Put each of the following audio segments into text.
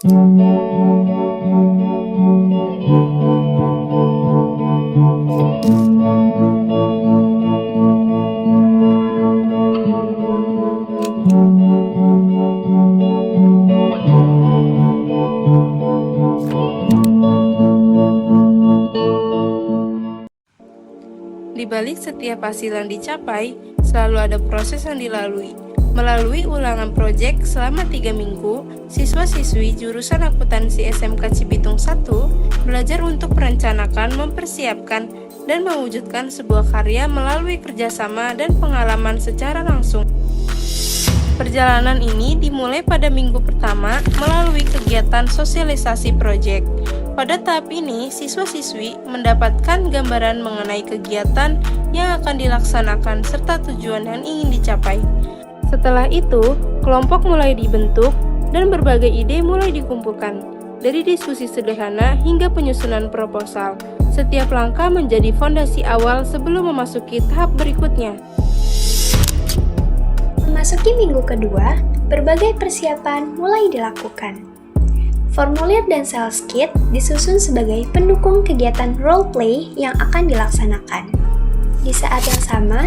Di balik setiap hasil yang dicapai, selalu ada proses yang dilalui. Melalui ulangan proyek selama 3 minggu, siswa-siswi jurusan akuntansi SMK Cibitung 1 belajar untuk merencanakan, mempersiapkan, dan mewujudkan sebuah karya melalui kerjasama dan pengalaman secara langsung. Perjalanan ini dimulai pada minggu pertama melalui kegiatan sosialisasi proyek. Pada tahap ini, siswa-siswi mendapatkan gambaran mengenai kegiatan yang akan dilaksanakan serta tujuan yang ingin dicapai. Setelah itu, kelompok mulai dibentuk dan berbagai ide mulai dikumpulkan. Dari diskusi sederhana hingga penyusunan proposal, setiap langkah menjadi fondasi awal sebelum memasuki tahap berikutnya. Memasuki minggu kedua, berbagai persiapan mulai dilakukan. Formulir dan sales kit disusun sebagai pendukung kegiatan role play yang akan dilaksanakan. Di saat yang sama,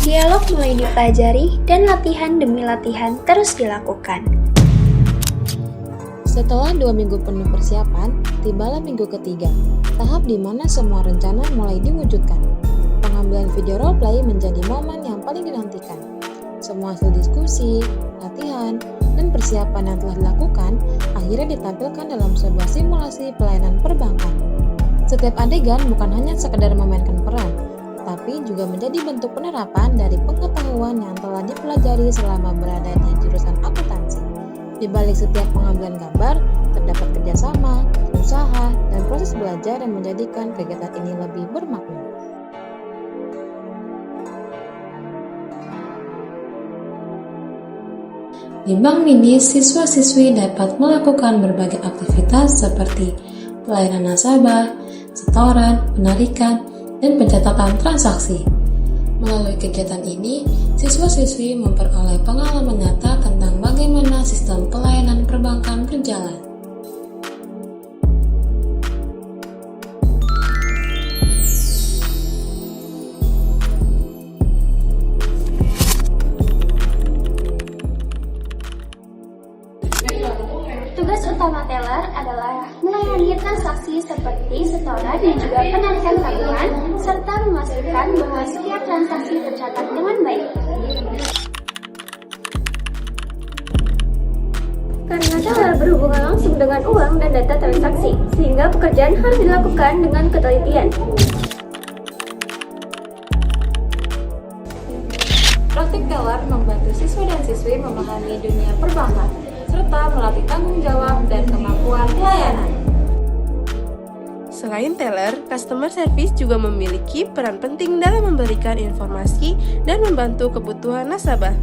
dialog mulai dipelajari dan latihan demi latihan terus dilakukan. Setelah 2 minggu penuh persiapan, tibalah minggu ketiga, tahap di mana semua rencana mulai diwujudkan. Pengambilan video role play menjadi momen yang paling dinantikan. Semua hasil diskusi, latihan, dan persiapan yang telah dilakukan akhirnya ditampilkan dalam sebuah simulasi pelayanan perbankan. Setiap adegan bukan hanya sekedar memainkan peran, tapi juga menjadi bentuk penerapan dari pengetahuan yang telah dipelajari selama berada di jurusan akuntansi. Di balik setiap pengambilan gambar, terdapat kerjasama, usaha, dan proses belajar yang menjadikan kegiatan ini lebih bermakna. Di Bank Mini, siswa-siswi dapat melakukan berbagai aktivitas seperti pelayanan nasabah, setoran, penarikan, dan pencatatan transaksi. Melalui kegiatan ini, siswa-siswi memperoleh pengalaman nyata tentang bagaimana sistem pelayanan perbankan berjalan. Tugas utama teller adalah melayani transaksi seperti setoran dan juga penarikan tabungan, serta memastikan bahwa setiap transaksi tercatat dengan baik. Karena teller berhubungan langsung dengan uang dan data transaksi, sehingga pekerjaan harus dilakukan dengan ketelitian. Praktik teller membantu siswa dan siswi memahami dunia perbankan, serta melatih tanggung jawab dan kemampuan pelayanan. Selain teller, customer service juga memiliki peran penting dalam memberikan informasi dan membantu kebutuhan nasabah.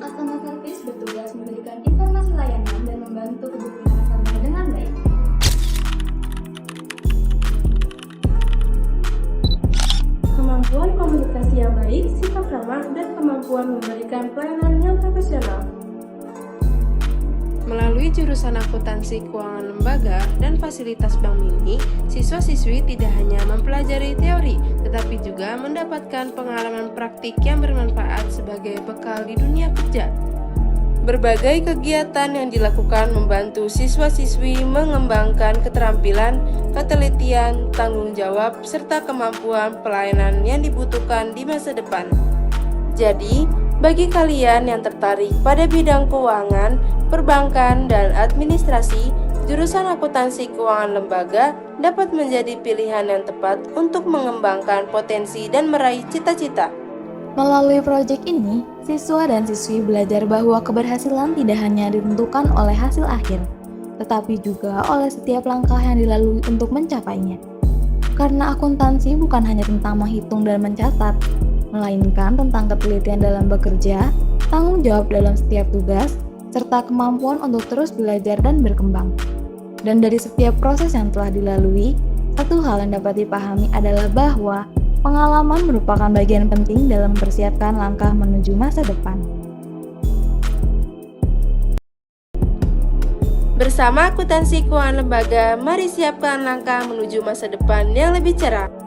Customer service bertugas memberikan informasi layanan dan membantu kebutuhan nasabah dengan baik. Kemampuan komunikasi yang baik, sifat ramah, dan kemampuan memberikan pelayanan yang profesional. Melalui jurusan akuntansi keuangan lembaga dan fasilitas Bank Mini, siswa-siswi tidak hanya mempelajari teori, tetapi juga mendapatkan pengalaman praktik yang bermanfaat sebagai bekal di dunia kerja. Berbagai kegiatan yang dilakukan membantu siswa-siswi mengembangkan keterampilan, ketelitian, tanggung jawab, serta kemampuan pelayanan yang dibutuhkan di masa depan. Jadi, bagi kalian yang tertarik pada bidang keuangan, perbankan, dan administrasi, jurusan akuntansi keuangan lembaga dapat menjadi pilihan yang tepat untuk mengembangkan potensi dan meraih cita-cita. Melalui proyek ini, siswa dan siswi belajar bahwa keberhasilan tidak hanya ditentukan oleh hasil akhir, tetapi juga oleh setiap langkah yang dilalui untuk mencapainya. Karena akuntansi bukan hanya tentang menghitung dan mencatat, melainkan tentang ketelitian dalam bekerja, tanggung jawab dalam setiap tugas, serta kemampuan untuk terus belajar dan berkembang. Dan dari setiap proses yang telah dilalui, satu hal yang dapat dipahami adalah bahwa pengalaman merupakan bagian penting dalam mempersiapkan langkah menuju masa depan. Bersama akuntansi keuangan lembaga, mari siapkan langkah menuju masa depan yang lebih cerah.